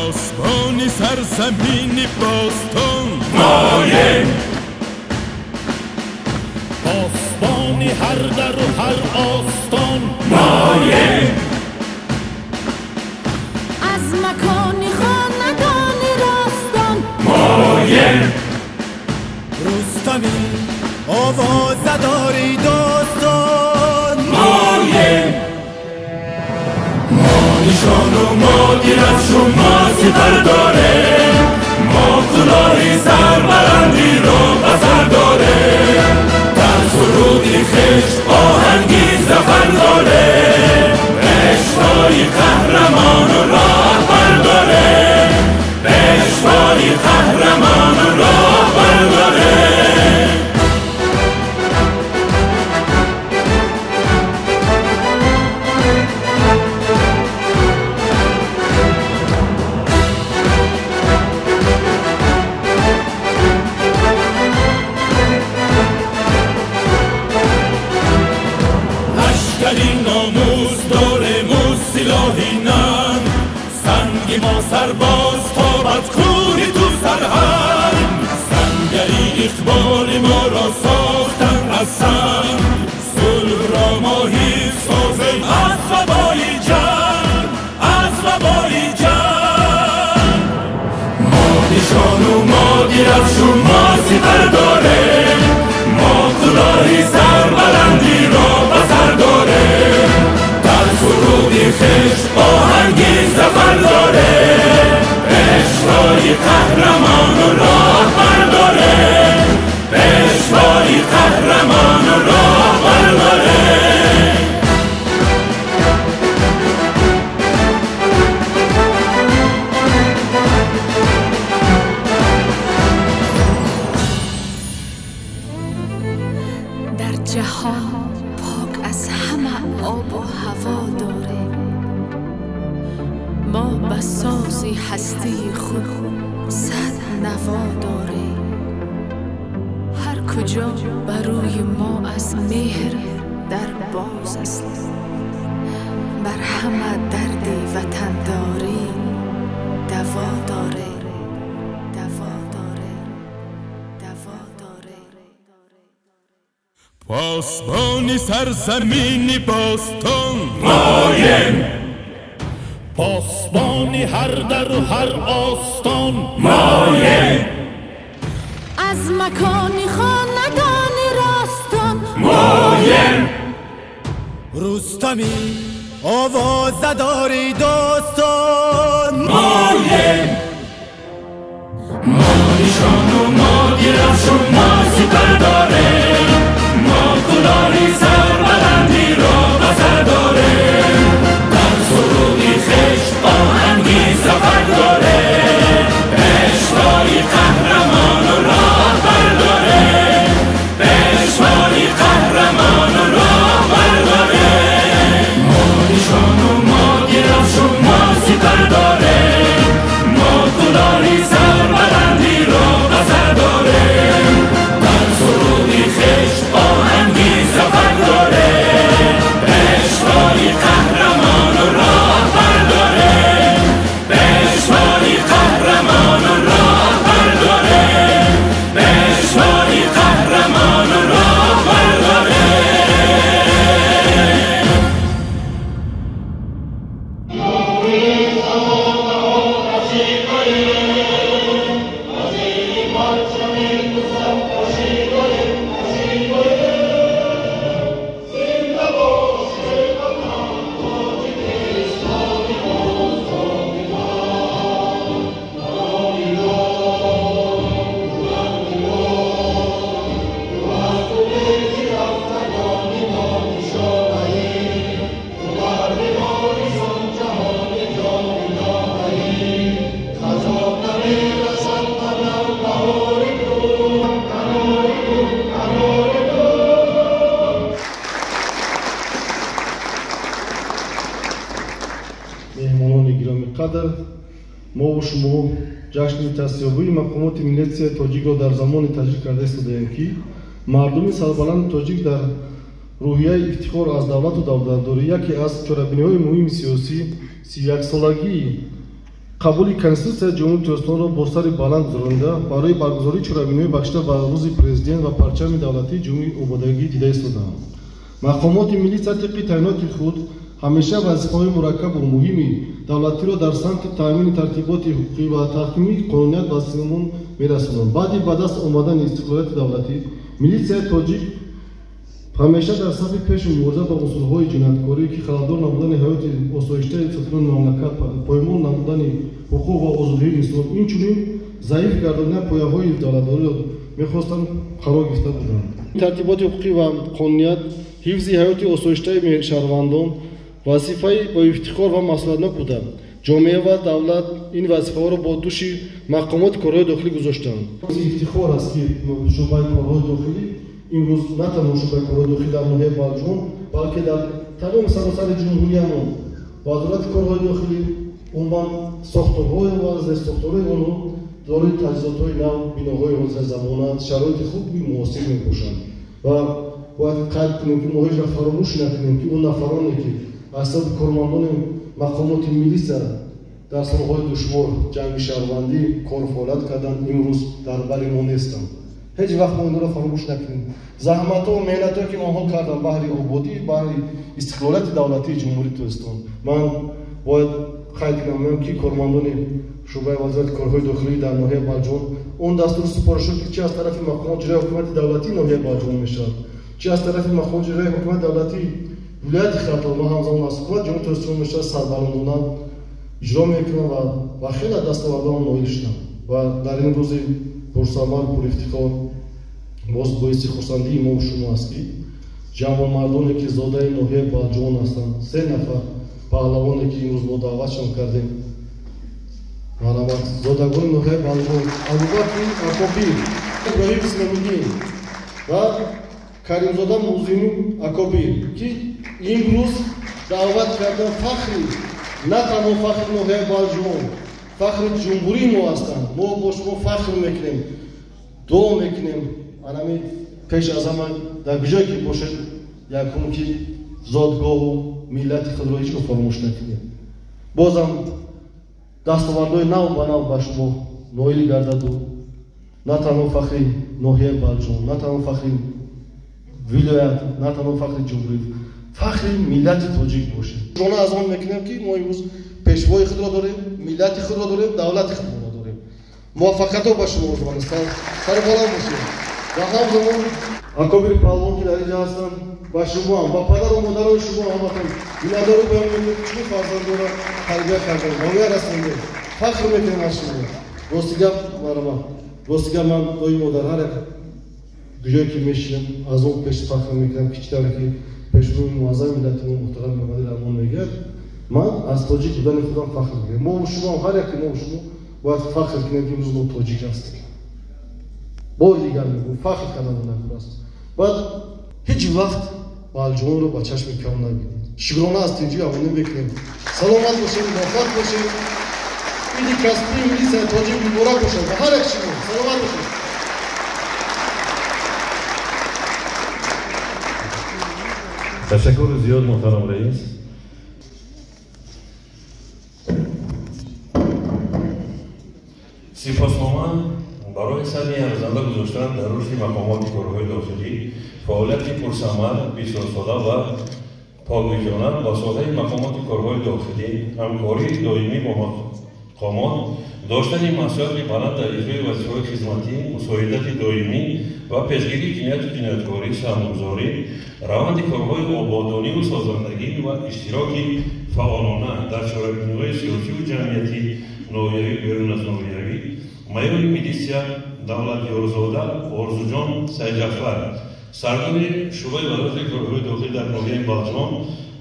پاسبانی سرزمینی باستان ماییم، پاسبانی هر در و هر آستان ماییم، از مکانی خاندانی راستان ماییم، رستمی آوازداری داستان ماییم، ما نشان و ما گیرفش و ما سپر داریم، ما کلاهی سربلندی رو بسر داریم، در سرودی خشت آهنگی زفر داریم، پیشوای قهرمان و راهبر داریم، پیشوای قهرمان و راهبر داریم. لشکری ناموز داره موز سلاحی نم، سنگی ما سرباز تابد کوری تو سرهنگ، سنگری اقبال ما را ساختن از سنگ، صلح را ما حیف سازیم از وبای جنگ، از وبای جنگ. ما نشان و ما گیرفش و ما سپر داریم، ما کلاهی سربلندی را بسر داریم، در سرودی خشت آهنگی زفر داریم، پیشوای قهرمان و راهبر داریم، پیشوای قهرمان و راهبر داریم. در جهان پاک از همه آب و هوا داره، ما بسازی هستی خود صد نوا داره، هر کجا بروی ما از مهر در باز است، بر همه دردی وطن داری دوا داره، دوا داره، دوا داره. پاسبانی سرزمینی باستان ماییم، پاسبانی هر در و هر آستان ماییم، از مکانی خاندانی راستان ماییم، رستمی آوازداری داستان ماییم، ما نشان و ما گیرفش و ما سپر داریم، ما کلاهی سربلندی را بسر داریم، در سرودی خشت آهنگی زفر داریم، پیشوای قهرمان و راهبر داریم، پیشوای قهرمان و راهبر داریم. ما نشان و ما گیرفش و ما سپر داریم، ما کلاهی سربلندی را بسر داریم، در سرودی خشت آهنگی زفر داریم، پیشوای قهرمان و راهبر داریم، پیشوای قهرمان و راهبر داریم، پیشوای قهرمان و راهبر داریم. قدر ما و شما جشن تصویبی مقامات ملیتی تاجیک را در زمان تجلیل کرده استودیم که مردم سربلند تاجیک در روحیه افتخار از دولت و دولتداری یکی از چاره‌بینی‌های مهم سیاسی 31 سالگی қабули конституция ҷумҳурии Туркистонро бо сари баланд гузаронда барои баргузории чорабиноӣ бахшида ба рӯзи президент ва парчами давлатии ҷумҳурии ободагӣ дида истоданд. мақомоти миллӣ сатиқи таъиноти худ ҳамеша вазифаҳои мураккабу муҳими давлатиро дар самти таъмини тартиботи ҳуқуқӣ ва таҳкими қонуният ба симон мерасонанд. баъди ба даст омадани истиқлолияти давлатӣ милитсияи тоҷик ҳамеша дар сафи пешу мубориза ба усулҳои ҷинояткорӣ ки халалдор намудани ҳаёти осоиштаи сокинони мамлакат, поймол намудани ҳуқуқ ва озодии инсон, инчунин заиф гардонидан пояҳои давлатдориро мехостанд қарор гирифта буданд. тартиботи ҳуқуқӣ ва қонуният, ҳифзи ҳаёти осоиштаи шаҳрвандон вазифаи бо ифтихор ва масъулиятнок буда. ҷомеа ва давлат ин вазифаҳоро бо дӯши мақомоти корҳои дохилӣ гузоштанд. ифтихор аст ки шӯъбаи корҳои дохилӣ имрӯз на танҳо шӯъбаи корҳои дохилӣ дар ноҳияи Балҷон, балки дар тамоми саросари ҷумҳуриямон вазорати корҳои дохилӣ умуман сохторҳои ва зеrsохторҳои онҳо дорои таҷҳизотҳои нав, биноҳои ҳозиразамона, шароити хуби муосир мебошанд. ва бояд қайд кунем ки мо ҳеҷ вақт фаромӯш накунем ки он нафароне ки аз сабаби кормандони мақомоти милитсия дар солҳои душвор ҷанги шаҳрвандӣ кору фаъолият карданд, имрӯз дар бари мо нестанд. ҳеҷ вақт мо инҳоро фаромӯш накунем. заҳматҳо ва меҳнатҳое ки онҳо карданд баҳри ободӣ, баҳри истиқлолияти давлатии ҷумҳурии Туркистон. ман бояд қайд кунам ки кормандони шӯъбаи вазорати корҳои дохилӣ дар ноҳияи Балҷон он дастур супориш шуд ки чи аз тарафи мақомот ҷирои ҳукумати давлатии ноҳияи Балҷон мешавад, чи аз тарафи мақомот ҷирои ҳукумати давлатии вилояти Хартон ва ҳамзамон аз ҳукумати ҷумҳурии Туркистон мешавад сарбаландона иҷро мекунанд ва хеле дастовардон ноил шуданд. ва дар ин рӯзи пурсамар пурифтихор боз боиси хурсандии мо шумо аст ки ҷавонмардоне ки зодаи ноҳияи Балҷон ҳастанд, 3 нафар паҳлавоне ки имрӯз мо даъватшон кардем, марҳамат, зодагони ноҳияи Балҷон, Абубакр Акобир, Иброҳим Исмоилдин ва Каримзода Музини Акобир ки имрӯз даъват карданд фахри, на танҳо фахри ноҳияи Балҷон, фахри ҷумҳурии мо ҳастанд. мо бо шумо фахр мекунем, дуо мекунем. анами пеш аз ҳама дар куҷое ки бошед якум ки зодгоҳу миллати худро ҳеҷ гоҳ фаромӯш накунем. бозам дастовардҳои нав ба нав ба шумо ноил гардаду на танҳо фахри ноҳияи Балҷон, на танҳо фахри вилоят, на танҳо фахри ҷумҳурӣ, фахри миллати тоҷик бошед. шона аз он мекунем ки мо имрӯз пешвои худро дорем, миллати худро дорем, давлати худро дорем. муваффақиятҳо ба шумо ҷувонистон, сари баланд бошед. ва ҳамзамон акобири паҳлвон ки дар инҷа ҳастанд ба шумоам, ба падару модарои шумо ҳаматон миннатдорӣ баён мекунем ки чунин фарзандонро тарбия кардем, номия расондем, фахр мекунем аз шумо. ростигап марҳамат, ростигап ман доимо дар ҳар як куҷое ки мешинам аз он пеш фахр мекунам ки чӣ тавре ки пешрӯи муаззами миллати мо муҳтарам Меҳмадӣ Раҳмон мегӯяд, ман аз тоҷик будани худам фахр мекунам. мо шумо ҳар яке мо шумо бояд фахр кунем ки имрӯз мо тоҷик ҳастем. бори дигар мегӯям фахр кардан накунаст. баъд ҳеҷ вақт Балҷонро ба чашми кам набинед. шукрона аз тинҷӣ авонӣ мекунем. саломат бошед, муваффақ бошед. иди касбии милитсияи тоҷик муборак бошад ба ҳар як шумо. саломат бошед. ташаккури зиёд муҳтарам раис. сипоснома барои садди арзанда гузоштан дар рушди мақомоти корҳои дохилӣ, фаъолияти пурсамар, бисёрсода ва покбичона ба соҳаи мақомоти корҳои дохилӣ, ҳамкории доимӣ бо мақомот, доштани масъулияти баланд дар иҷрои вазифаҳои хизматӣ, мусоидати доимӣ ва пешгирии ҷинояту ҷинояткорӣ, сармогузорӣ, раванди корҳои ободониву созандагӣ ва иштироки фаъолона дар чорабиниҳои сиёсиву ҷамъиятӣ ноҳиявӣ берун аз ноҳиявӣ, майори милитсия Давлатёрзода Орзуҷон Сайҷафар, сардори шӯъбаи вазорати корҳои дохилӣ дар ноҳияи Балҷон,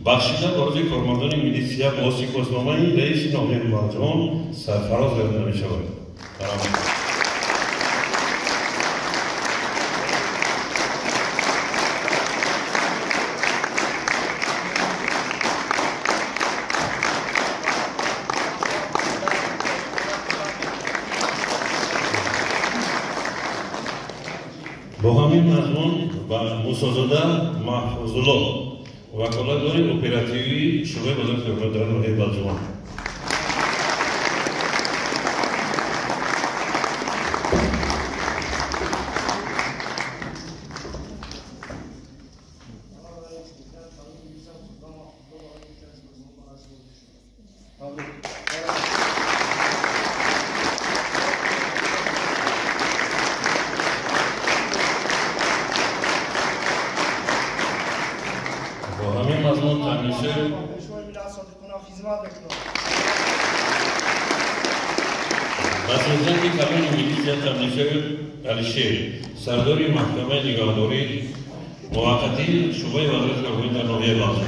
бахшида ба рӯзи кормандони милитсия бо сипосномаи раиси ноҳияи Балҷон сарфароз гардида мешавад. با همین مضمون و مصازده محفوظالله وکالتدار اپراتیوی شورای وزارت کارآمد در ناحیه بلجمان مضمون تامین شد. مسئولین کلان میلیشیا تامین شد الشیر سرداری محکمه نگهداری موقتی شورای وزارت کارآفرینی در ناحیه بازار.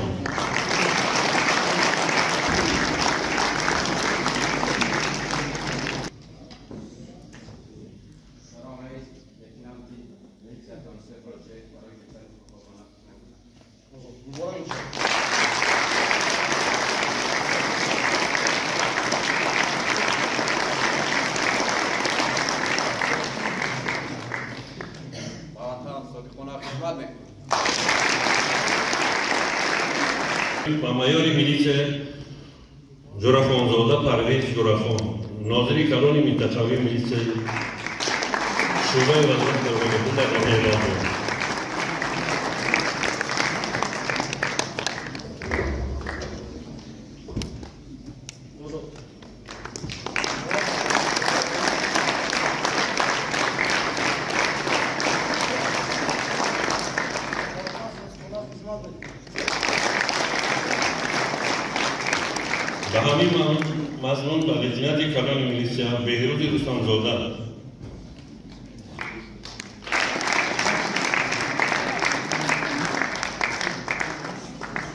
و مایار میلیشه جرافانزاده پرویز جرافان ناظری کلان منطقوی میلیشه شورای وزارت کارآفرینی در ناحیه بازار. به همین مضمون به لجنت کلان میلیشیا بهروز رستمزاده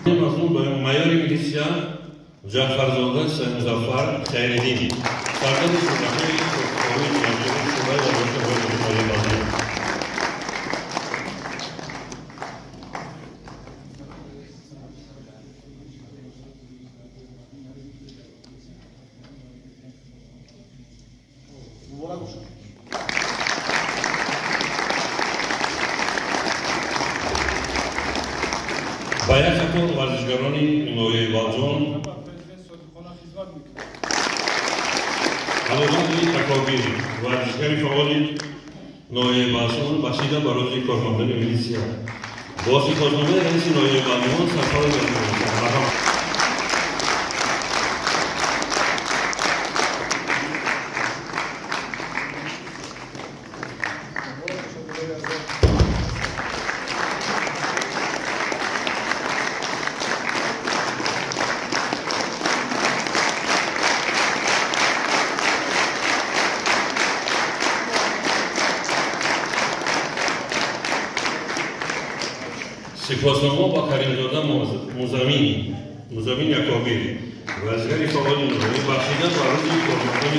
مضمون به مایار میلیشیا جعفرزاده مظفر خیرالدین سردار شورای شورای وزارت کارآفرینی بازار. با یک حکم ورزشکارانی ناحیه بازار علامت تکابیر ورزشکاری فعال ناحیه بازار بخشیده به روز کارمندان میلیشیا با سپاسنامه رئیس ناحیه بازار سرکار وزارت سپاسنامه با کریمزاده مزمین یکابیر ورزشکاری فعال ناحیه بخشیده به روز کارمندان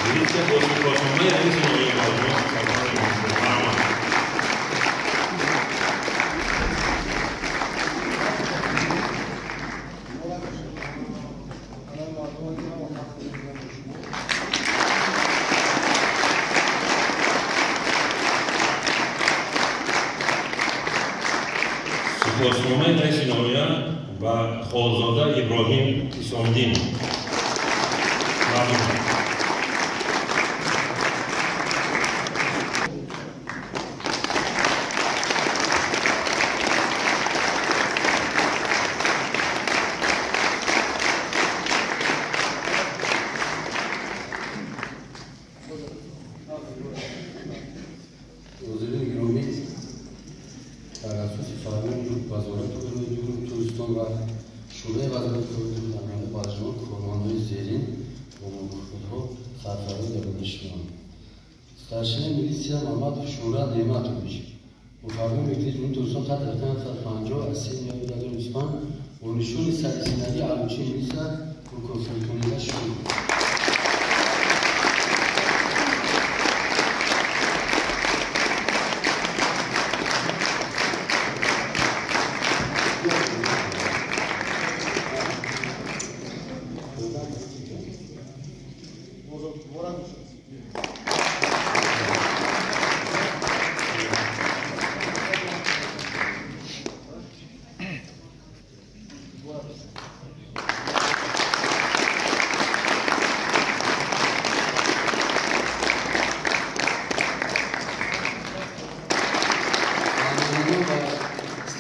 میلیشیا با سپاسنامه رئیس ناحیه بازار سرکار وزارت سپاسنامه رئیس ناحیه و خالزاده ابراهیم اسام‌دین وزیر گرامی توسط فرمان وزارت کارآفرینی توریستان و شورای وزارت کارآفرینی در ناحیه بازار کارمندان زیرین با خودها سرفرازی دادنشان старшина милиция Мамадов Шура Нематович муфаррим мектеб توریستان تحت 1950 از سین دبیرستان و نشون سرسنگی علوچی ملیسیا و کنسولتونیده شد.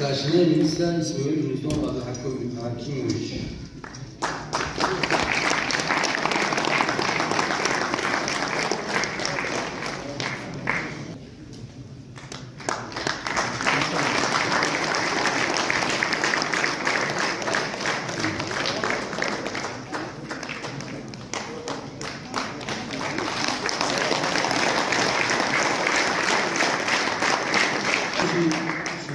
старшина милиция Исмоил Руслан Абдухакимович.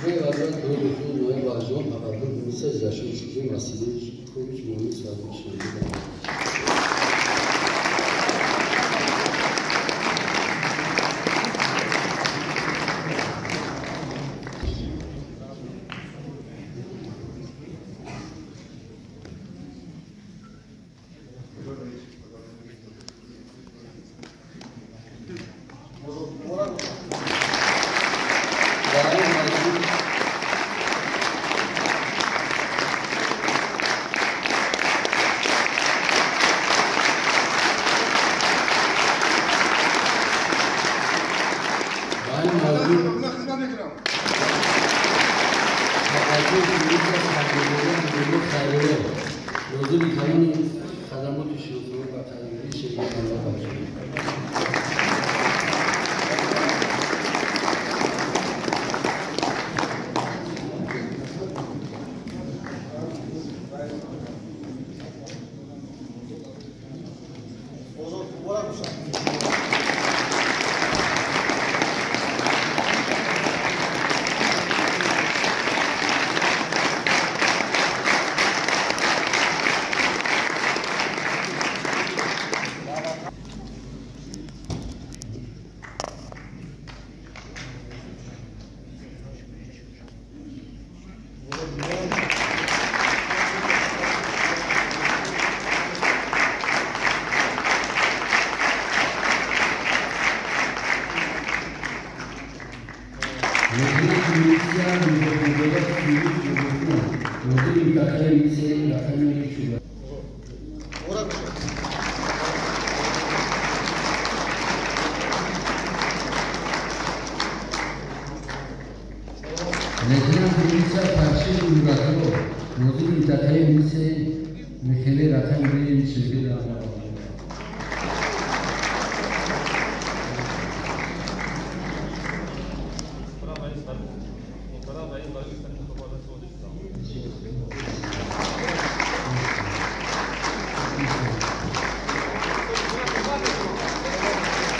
شورای وزارت دکتر نایب برجام تقدم به موسیقی جشن شروع مسئله کوچ مهمی صادق شده.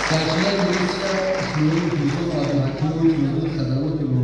Sarşılar Burası, Sınırlı Kültür Faaliyeti, Mevcut Kadavat ve